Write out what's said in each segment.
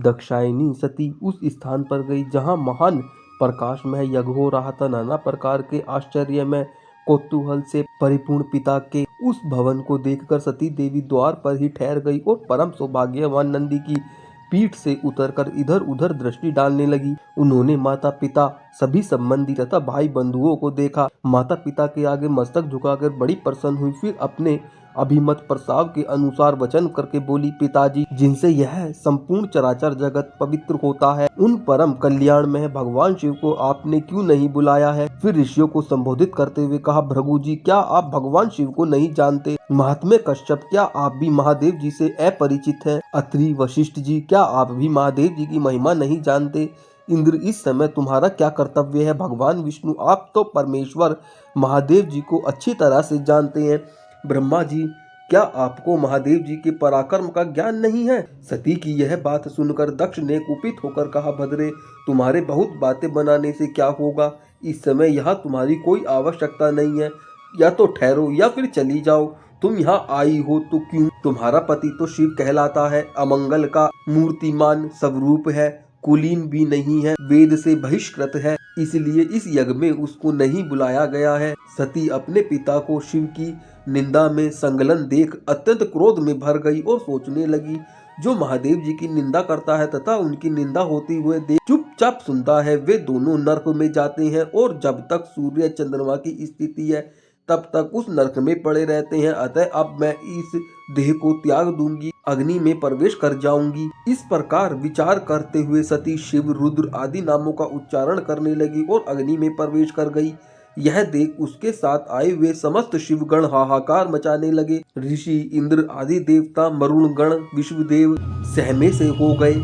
दक्षायनी सती उस स्थान पर गई जहाँ महान प्रकाशमय यज्ञ हो रहा था। नाना प्रकार के आश्चर्य में कौतूहल से परिपूर्ण पिता के उस भवन को देखकर सती देवी द्वार पर ही ठहर गई और परम सौभाग्यवान नंदी की पीठ से उतरकर इधर उधर दृष्टि डालने लगी। उन्होंने माता पिता, सभी संबंधी तथा भाई बंधुओं को देखा। माता पिता के आगे मस्तक झुकाकर बड़ी प्रसन्न हुई, फिर अपने अभिमत प्रस्ताव के अनुसार वचन करके बोली, पिताजी, जिनसे यह संपूर्ण चराचर जगत पवित्र होता है, उन परम कल्याण में भगवान शिव को आपने क्यों नहीं बुलाया है? फिर ऋषियों को संबोधित करते हुए कहा, भृगु जी, क्या आप भगवान शिव को नहीं जानते? महात्मे कश्यप, क्या आप भी महादेव जी से अपरिचित हैं? अत्रि, वशिष्ठ जी, क्या आप भी महादेव जी की महिमा नहीं जानते? इंद्र, इस समय तुम्हारा क्या कर्तव्य है? भगवान विष्णु, आप तो परमेश्वर महादेव जी को अच्छी तरह से जानते हैं। ब्रह्मा जी, क्या आपको महादेव जी के पराक्रम का ज्ञान नहीं है? सती की यह बात सुनकर दक्ष ने कुपित होकर कहा, भद्रे, तुम्हारे बहुत बातें बनाने से क्या होगा? इस समय यहाँ तुम्हारी कोई आवश्यकता नहीं है। या तो ठहरो या फिर चली जाओ। तुम यहाँ आई हो तो क्यों? तुम्हारा पति तो शिव कहलाता है, अमंगल का मूर्तिमान स्वरूप है, कुलीन भी नहीं है, वेद से बहिष्कृत है, इसलिए इस यज्ञ में उसको नहीं बुलाया गया है। सती अपने पिता को शिव की निंदा में संलग्न देख अत्यंत क्रोध में भर गई और सोचने लगी, जो महादेव जी की निंदा करता है तथा उनकी निंदा होती हुए देख चुपचाप सुनता है, वे दोनों नरक में जाते हैं और जब तक सूर्य चंद्रमा की स्थिति है तब तक उस नरक में पड़े रहते हैं। अतः अब मैं इस देह को त्याग दूंगी, अग्नि में प्रवेश कर जाऊंगी। इस प्रकार विचार करते हुए सती शिव, रुद्र आदि नामों का उच्चारण करने लगी और अग्नि में प्रवेश कर गई। यह देख उसके साथ आए हुए समस्त शिवगण हाहाकार मचाने लगे। ऋषि, इंद्र आदि देवता, मरुण गण, विश्वदेव सहमे से हो गए।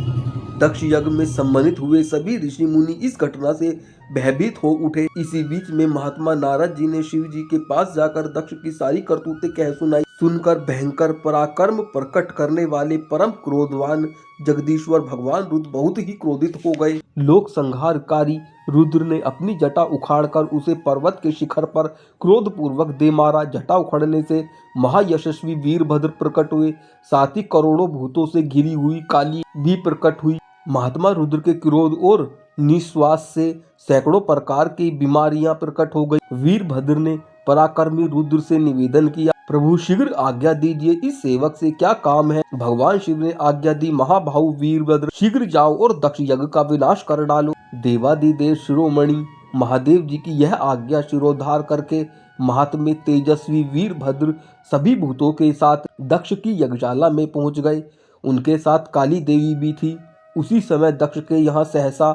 दक्ष यज्ञ में सम्मानित हुए सभी ऋषि मुनि इस घटना से भयभीत हो उठे। इसी बीच में महात्मा नारद जी ने शिव जी के पास जाकर दक्ष की सारी करतूतें कह सुनाई। सुनकर भयंकर पराक्रम प्रकट करने वाले परम क्रोधवान जगदीश्वर भगवान रुद्र बहुत ही क्रोधित हो गए। लोक संहारकारी रुद्र ने अपनी जटा उखाड़कर उसे पर्वत के शिखर पर क्रोध पूर्वक दे मारा। जटा उखड़ने से महायशस्वी वीरभद्र प्रकट हुए, साथ ही करोड़ों भूतों से घिरी हुई काली भी प्रकट हुई। महात्मा रुद्र के क्रोध और निश्वास से सैकड़ों प्रकार की बीमारियां प्रकट हो गई। वीरभद्र ने पराक्रमी रुद्र से निवेदन किया, प्रभु शीघ्र आज्ञा दीजिए, इस सेवक से क्या काम है? भगवान शिव ने आज्ञा दी, महाबाहु वीरभद्र, शीघ्र जाओ और दक्ष यज्ञ का विनाश कर डालो। देवादिदेव शिरोमणि महादेव जी की यह आज्ञा शिरोधार करके महात्मे तेजस्वी वीरभद्र सभी भूतों के साथ दक्ष की यज्ञशाला में पहुंच गए। उनके साथ काली देवी भी थी। उसी समय दक्ष के यहाँ सहसा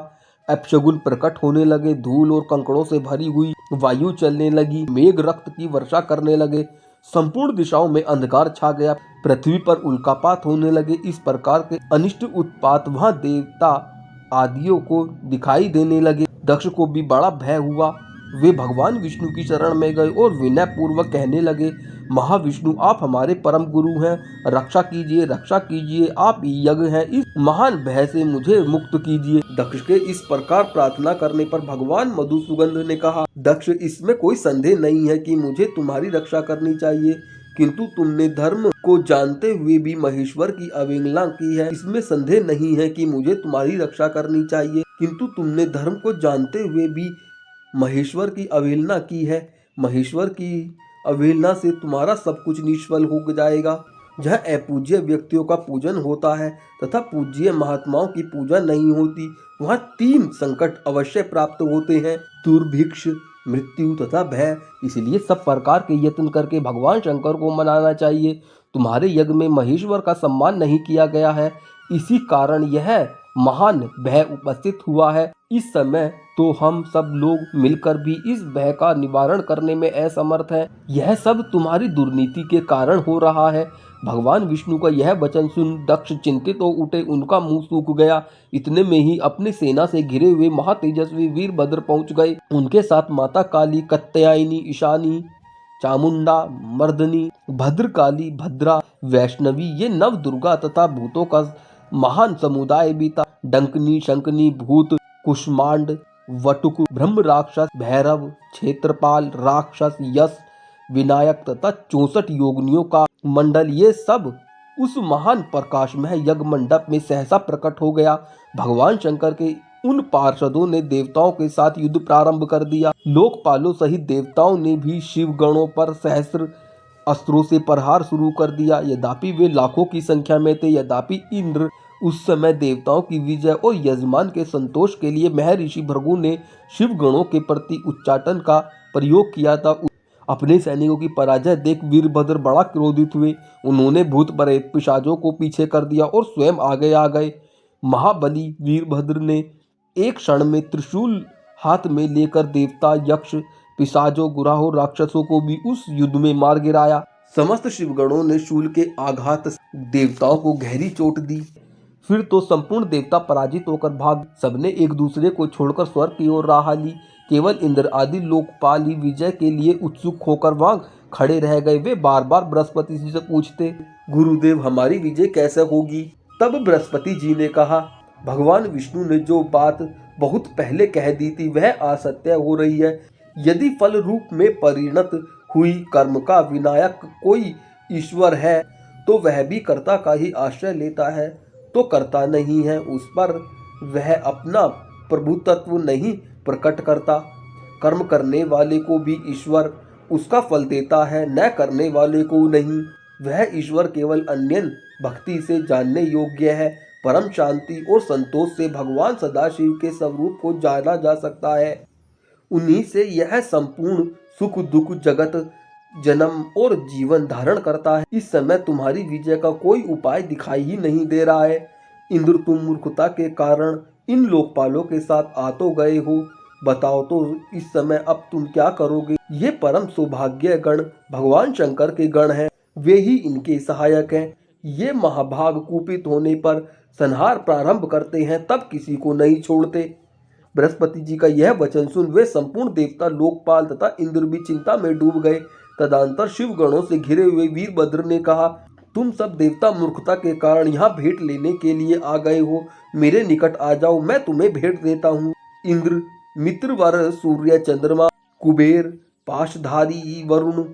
अपशगुन प्रकट होने लगे। धूल और कंकड़ों से भरी हुई वायु चलने लगी, मेघ रक्त की वर्षा करने लगे, संपूर्ण दिशाओं में अंधकार छा गया, पृथ्वी पर उल्कापात होने लगे। इस प्रकार के अनिष्ट उत्पात वहां देवता आदियों को दिखाई देने लगे। दक्ष को भी बड़ा भय हुआ। वे भगवान विष्णु की शरण में गए और विनय पूर्वक कहने लगे, महाविष्णु, आप हमारे परम गुरु हैं, रक्षा कीजिए, रक्षा कीजिए, आप ही यज्ञ हैं, इस महान भय से मुझे मुक्त कीजिए। दक्ष के इस प्रकार प्रार्थना करने पर भगवान मधुसूदन ने कहा, दक्ष, इसमें कोई संदेह नहीं है कि मुझे तुम्हारी रक्षा करनी चाहिए, किंतु तुमने धर्म को जानते हुए भी महेश्वर की अवहेलना की है। इसमें संदेह नहीं है कि मुझे तुम्हारी रक्षा करनी चाहिए, किंतु तुमने धर्म को जानते हुए भी महेश्वर की अवहेलना की है। महेश्वर की अवहेलना से तुम्हारा सब कुछ निष्फल हो जाएगा। जहाँ अपूज्य व्यक्तियों का पूजन होता है तथा पूज्य महात्माओं की पूजा नहीं होती, वहाँ 3 संकट अवश्य प्राप्त होते हैं, दुर्भिक्ष, मृत्यु तथा भय। इसलिए सब प्रकार के यत्न करके भगवान शंकर को मनाना चाहिए। तुम्हारे यज्ञ में महेश्वर का सम्मान नहीं किया गया है, इसी कारण यह महान भय उपस्थित हुआ है। इस समय तो हम सब लोग मिलकर भी इस भय का निवारण करने में असमर्थ हैं। यह सब तुम्हारी दुर्नीति के कारण हो रहा है। भगवान विष्णु का यह वचन सुन दक्ष चिंतित हो उठे, उनका मुंह सूख गया। इतने में ही अपनी सेना से घिरे हुए महातेजस्वी वीरभद्र पहुंच गए। उनके साथ माता काली, कात्यायनी, ईशानी, चामुंडा, मर्दनी, भद्रकाली, भद्रा, वैष्णवी, ये नव दुर्गा तथा भूतों का महान समुदाय भी था। डंकनी, शंकनी, भूत, कुष्मांड, वटुक, ब्रह्म राक्षस, भैरव, क्षेत्रपाल, राक्षस, यश, विनायक तथा 64 योगिनियों का मंडल, ये सब उस महान प्रकाशमय यज्ञ मंडप में सहसा प्रकट हो गया। भगवान शंकर के उन पार्षदों ने देवताओं के साथ युद्ध प्रारंभ कर दिया। लोकपालों सहित देवताओं ने भी शिव गणों पर सहस्त्र अस्त्रों से प्रहार शुरू कर दिया। यद्यपि वे लाखों की संख्या में थे, यद्यपि इंद्र उस समय देवताओं की विजय और यजमान के संतोष के लिए महर्षि भृगु ने शिव गणों के प्रति उच्चाटन का प्रयोग किया था। अपने सैनिकों की पराजय देख वीरभद्र बड़ा क्रोधित हुए। उन्होंने भूत प्रेत पिशाचों को पीछे कर दिया और स्वयं आगे आ गए। महाबली वीरभद्र ने एक क्षण में त्रिशूल हाथ में लेकर देवता, यक्ष, पिशाचों, गुराहों, राक्षसों को भी उस युद्ध में मार गिराया। समस्त शिवगणों ने शूल के आघात से देवताओं को गहरी चोट दी। फिर तो संपूर्ण देवता पराजित होकर भाग। सबने एक दूसरे को छोड़कर स्वर्ग की ओर राह ली। केवल इंद्र आदि लोकपाल ही विजय के लिए उत्सुक होकर वहां खड़े रह गए। वे बार बार बृहस्पति जी से पूछते, गुरुदेव हमारी विजय कैसे होगी? तब बृहस्पति जी ने कहा, भगवान विष्णु ने जो बात बहुत पहले कह दी थी वह असत्य हो रही है। यदि फल रूप में परिणत हुई कर्म का विनायक कोई ईश्वर है तो वह भी कर्ता का ही आश्रय लेता है, तो कर्ता नहीं है उस पर वह अपना प्रभुत्व नहीं प्रकट करता। कर्म करने वाले को भी ईश्वर उसका फल देता है, न करने वाले को नहीं। वह ईश्वर केवल अन्य भक्ति से जानने योग्य है। परम शांति और संतोष से भगवान सदाशिव के स्वरूप को जाना जा सकता है। उन्हीं से यह संपूर्ण सुख दुख जगत जन्म और जीवन धारण करता है। इस समय तुम्हारी विजय का कोई उपाय दिखाई ही नहीं दे रहा है। इंद्र, तुम मूर्खता के कारण इन लोकपालों के साथ आ तो गए हो, बताओ तो इस समय अब तुम क्या करोगे? ये परम सौभाग्य गण भगवान शंकर के गण हैं, वे ही इनके सहायक हैं। ये महाभाग कुपित होने पर संहार प्रारंभ करते हैं, तब किसी को नहीं छोड़ते। बृहस्पति जी का यह वचन सुन वे संपूर्ण देवता, लोकपाल तथा इंद्र भी चिंता में डूब गए। तदंतर शिव गणों से घिरे हुए वीरभद्र ने कहा, तुम सब देवता मूर्खता के कारण यहाँ भेंट लेने के लिए आ गए हो। मेरे निकट आ जाओ, मैं तुम्हें भेंट देता हूँ। इंद्र, मित्रवर, सूर्य, चंद्रमा, कुबेर, पाशधारी वरुण,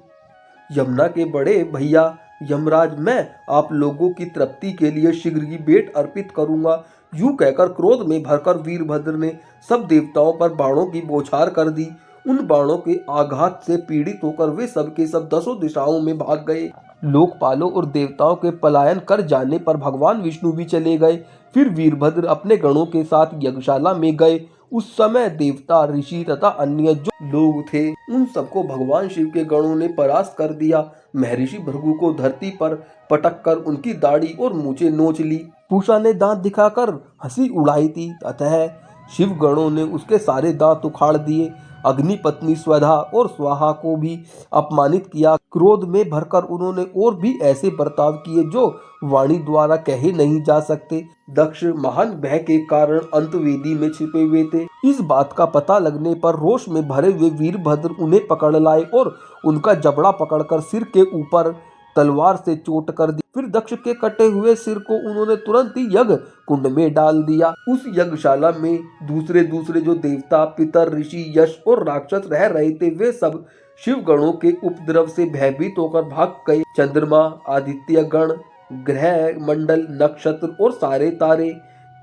यमुना के बड़े भैया यमराज, मैं आप लोगों की तृप्ति के लिए शीघ्र ही भेंट अर्पित करूंगा। यूं कहकर क्रोध में भरकर वीरभद्र ने सब देवताओं पर बाणों की बौछार कर दी। उन बाणों के आघात से पीड़ित होकर वे सब के सब दसों दिशाओं में भाग गए। लोकपालों और देवताओं के पलायन कर जाने पर भगवान विष्णु भी चले गए। फिर वीरभद्र अपने गणों के साथ यज्ञशाला में गए। उस समय देवता, ऋषि तथा अन्य जो लोग थे उन सबको भगवान शिव के गणों ने परास्त कर दिया। महर्षि भृगु को धरती पर पटक कर उनकी दाढ़ी और मूछें नोच ली। पूषा ने दांत दिखाकर हंसी उड़ाई थी, अतः शिव गणों ने उसके सारे दांत उखाड़ दिए। अग्नि पत्नी स्वधा और स्वाहा को भी अपमानित किया। क्रोध में भरकर उन्होंने और भी ऐसे बर्ताव किए जो वाणी द्वारा कहे नहीं जा सकते। दक्ष महान भय के कारण अंतवेदी में छिपे हुए थे। इस बात का पता लगने पर रोष में भरे हुए वीरभद्र उन्हें पकड़ लाए और उनका जबड़ा पकड़कर सिर के ऊपर तलवार से चोट कर दी। फिर दक्ष के कटे हुए सिर को उन्होंने तुरंत ही यज्ञ कुंड में डाल दिया। उस यज्ञशाला में दूसरे दूसरे जो देवता, पितर, ऋषि, यश और राक्षस रह रहे थे वे सब शिव गणों के उपद्रव से भयभीत होकर भाग गए। चंद्रमा, आदित्य गण, ग्रह मंडल, नक्षत्र और सारे तारे,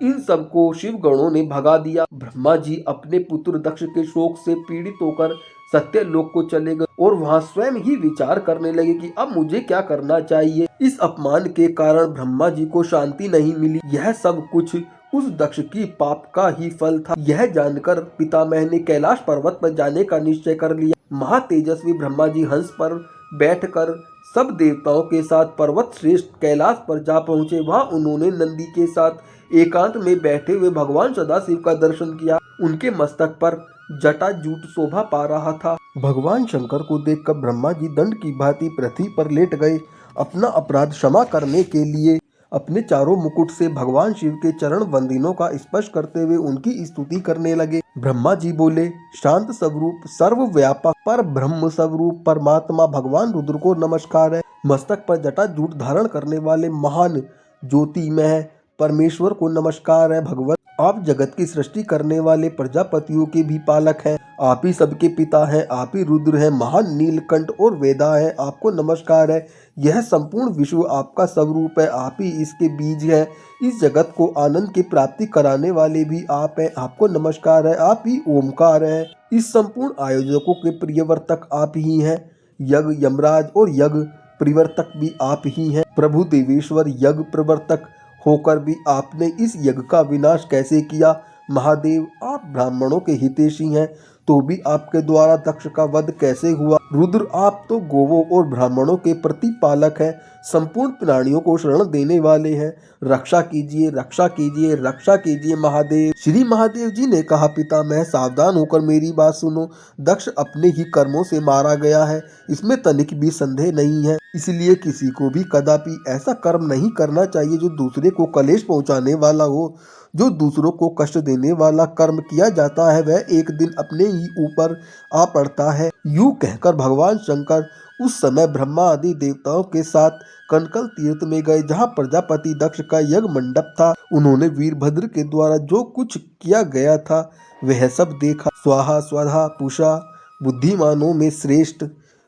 इन सबको शिव गणों ने भगा दिया। ब्रह्मा जी अपने पुत्र दक्ष के शोक से पीड़ित होकर सत्य लोक को चले गए और वहां स्वयं ही विचार करने लगे कि अब मुझे क्या करना चाहिए। इस अपमान के कारण ब्रह्मा जी को शांति नहीं मिली। यह सब कुछ उस दक्ष की पाप का ही फल था। यह जानकर पितामह ने कैलाश पर्वत पर जाने का निश्चय कर लिया। महातेजस्वी ब्रह्मा जी हंस पर बैठकर सब देवताओं के साथ पर्वत श्रेष्ठ कैलाश पर जा पहुंचे। वहां उन्होंने नंदी के साथ एकांत में बैठे हुए भगवान सदाशिव का दर्शन किया। उनके मस्तक पर जटाजूट शोभा पा रहा था। भगवान शंकर को देखकर ब्रह्मा जी दंड की भांति पृथ्वी पर लेट गए। अपना अपराध क्षमा करने के लिए अपने चारों मुकुट से भगवान शिव के चरण वंदनों का स्पर्श करते हुए उनकी स्तुति करने लगे। ब्रह्मा जी बोले, शांत स्वरूप, सर्वव्यापक, पर ब्रह्म स्वरूप परमात्मा भगवान रुद्र को नमस्कार है। मस्तक पर जटाजूट धारण करने वाले महान ज्योतिमय परमेश्वर को नमस्कार है। भगवान आप जगत की सृष्टि करने वाले प्रजापतियों के भी पालक हैं। आप ही सबके पिता हैं। आप ही रुद्र हैं, महान नीलकंठ और वेदा है। आपको नमस्कार है। यह संपूर्ण विश्व आपका स्वरूप है। आप ही इसके बीज हैं। इस जगत को आनंद की प्राप्ति कराने वाले भी आप हैं। आपको नमस्कार है। आप ही ओमकार है। इस संपूर्ण आयोजकों के प्रियवर्तक आप ही हैं। यज्ञ यमराज और यज्ञ परिवर्तक भी आप ही हैं। प्रभु देवेश्वर, यज्ञ प्रवर्तक होकर भी आपने इस यज्ञ का विनाश कैसे किया? महादेव, आप ब्राह्मणों के हितैषी हैं, तो भी आपके द्वारा दक्ष का वध कैसे हुआ? रुद्र, आप तो गोवों और ब्राह्मणों के प्रतिपालक हैं, संपूर्ण प्राणियों को शरण देने वाले हैं। रक्षा कीजिए, रक्षा कीजिए, रक्षा कीजिए महादेव। श्री महादेव जी ने कहा, पितामह सावधान होकर मेरी बात सुनो। दक्ष अपने ही कर्मों से मारा गया है, इसमें तनिक भी संदेह नहीं है। इसलिए किसी को भी कदापि ऐसा कर्म नहीं करना चाहिए जो दूसरे को कलेश पहुंचाने वाला हो। जो दूसरों को कष्ट देने वाला कर्म किया जाता है वह एक दिन अपने ही ऊपर आ पड़ता है। यूं कहकर भगवान शंकर उस समय ब्रह्मा आदि देवताओं के साथ कनकल तीर्थ में गए, जहाँ प्रजापति दक्ष का यज्ञ मंडप था। उन्होंने वीरभद्र के द्वारा जो कुछ किया गया था वह सब देखा। स्वाहा स्वधा पूषा बुद्धिमानों में श्रेष्ठ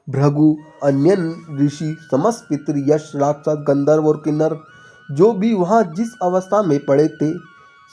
भृगु, अन्य ऋषि, समस्त पितृ, यश, राक्षस, गंधर्व और किन्नर जो भी वहाँ जिस अवस्था में पड़े थे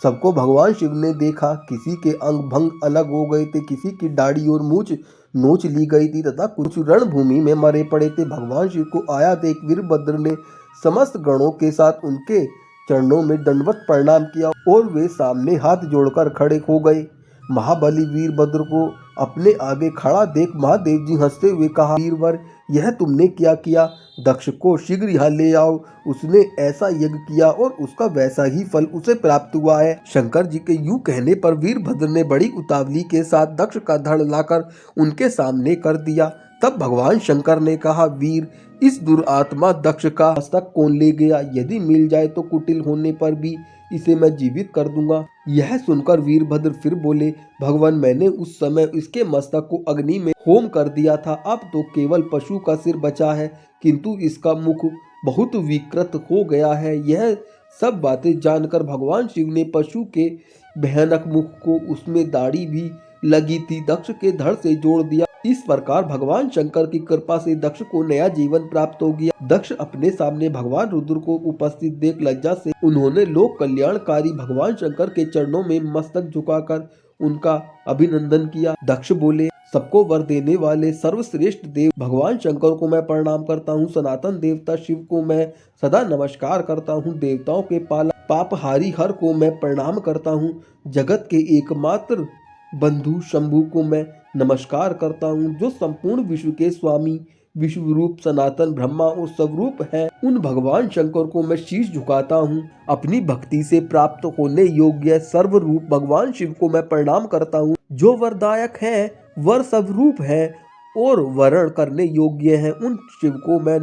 सबको भगवान शिव ने देखा। किसी के अंग भंग अलग हो गए थे, किसी की दाढ़ी और मूछ नोच ली गई थी तथा कुछ रणभूमि में मरे पड़े थे। भगवान शिव को आया देख वीरभद्र ने समस्त गणों के साथ उनके चरणों में दंडवत प्रणाम किया और वे सामने हाथ जोड़कर खड़े हो गए। महाबली वीरभद्र को अपने आगे खड़ा देख महादेव जी हंसते हुए कहा, वीरवर, यह तुमने क्या किया? दक्ष को शीघ्र यहाँ ले आओ। उसने ऐसा यज्ञ किया और उसका वैसा ही फल उसे प्राप्त हुआ है। शंकर जी के यूं कहने पर वीरभद्र ने बड़ी उतावली के साथ दक्ष का धड़ लाकर उनके सामने कर दिया। तब भगवान शंकर ने कहा, वीर, इस दुरात्मा दक्ष का मस्तक कौन ले गया? यदि मिल जाए तो कुटिल होने पर भी इसे मैं जीवित कर दूंगा। यह सुनकर वीरभद्र फिर बोले, भगवान, मैंने उस समय इसके मस्तक को अग्नि में होम कर दिया था। अब तो केवल पशु का सिर बचा है, किंतु इसका मुख बहुत विकृत हो गया है। यह सब बातें जानकर भगवान शिव ने पशु के भयानक मुख को, उसमें दाढ़ी भी लगी थी, दक्ष के धड़ से जोड़ दिया। इस प्रकार भगवान शंकर की कृपा से दक्ष को नया जीवन प्राप्त हो गया। दक्ष अपने सामने भगवान रुद्र को उपस्थित देख लज्जा से उन्होंने लोक कल्याणकारी भगवान शंकर के चरणों में मस्तक झुकाकर उनका अभिनंदन किया। दक्ष बोले, सबको वर देने वाले सर्वश्रेष्ठ देव भगवान शंकर को मैं प्रणाम करता हूँ। सनातन देवता शिव को मैं सदा नमस्कार करता हूँ। देवताओं के पालक पापहारी हर को मैं प्रणाम करता हूँ। जगत के एकमात्र बंधु शंभु को मैं नमस्कार करता हूँ। जो संपूर्ण विश्व के स्वामी, विश्वरूप, सनातन ब्रह्मा और स्वरूप है, उन भगवान शंकर को मैं शीश झुकाता हूँ। अपनी भक्ति से प्राप्त होने योग्य सर्वरूप भगवान शिव को मैं प्रणाम करता हूँ। जो वरदायक है, वर स्वरूप है और वरण करने योग्य है, उन शिव को मैं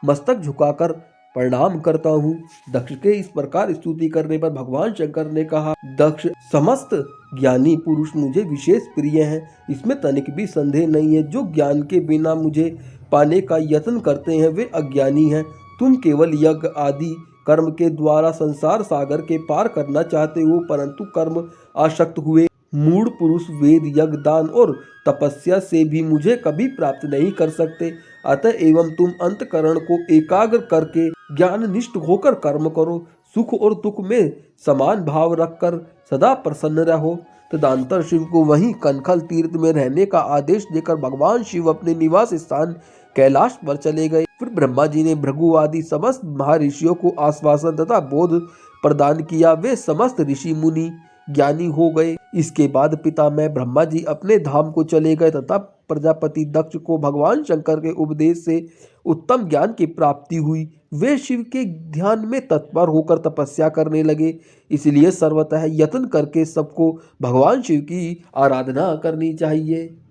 मस्तक झुकाकर प्रणाम करता हूँ। दक्ष के इस प्रकार स्तुति करने पर भगवान शंकर ने कहा, दक्ष, समस्त ज्ञानी पुरुष मुझे विशेष प्रिय हैं, इसमें तनिक भी संदेह नहीं है। जो ज्ञान के बिना मुझे पाने का यत्न करते हैं वे अज्ञानी हैं। तुम केवल यज्ञ आदि कर्म के द्वारा संसार सागर के पार करना चाहते हो, परंतु कर्म आसक्त हुए मूढ़ पुरुष वेद, यज्ञ, दान और तपस्या से भी मुझे कभी प्राप्त नहीं कर सकते। अतः एवं तुम अंतकरण को एकाग्र करके ज्ञान निष्ठ होकर कर्म करो। सुख और दुख में समान भाव रखकर सदा प्रसन्न रहो। तदंतर शिव को वहीं कनखल तीर्थ में रहने का आदेश देकर भगवान शिव अपने निवास स्थान कैलाश पर चले गए। फिर ब्रह्मा जी ने भृगु आदि समस्त महर्षियों को आश्वासन तथा बोध प्रदान किया। वे समस्त ऋषि मुनि ज्ञानी हो गए। इसके बाद पितामह ब्रह्मा जी अपने धाम को चले गए तथा प्रजापति दक्ष को भगवान शंकर के उपदेश से उत्तम ज्ञान की प्राप्ति हुई। वे शिव के ध्यान में तत्पर होकर तपस्या करने लगे। इसलिए सर्वतः यत्न करके सबको भगवान शिव की आराधना करनी चाहिए।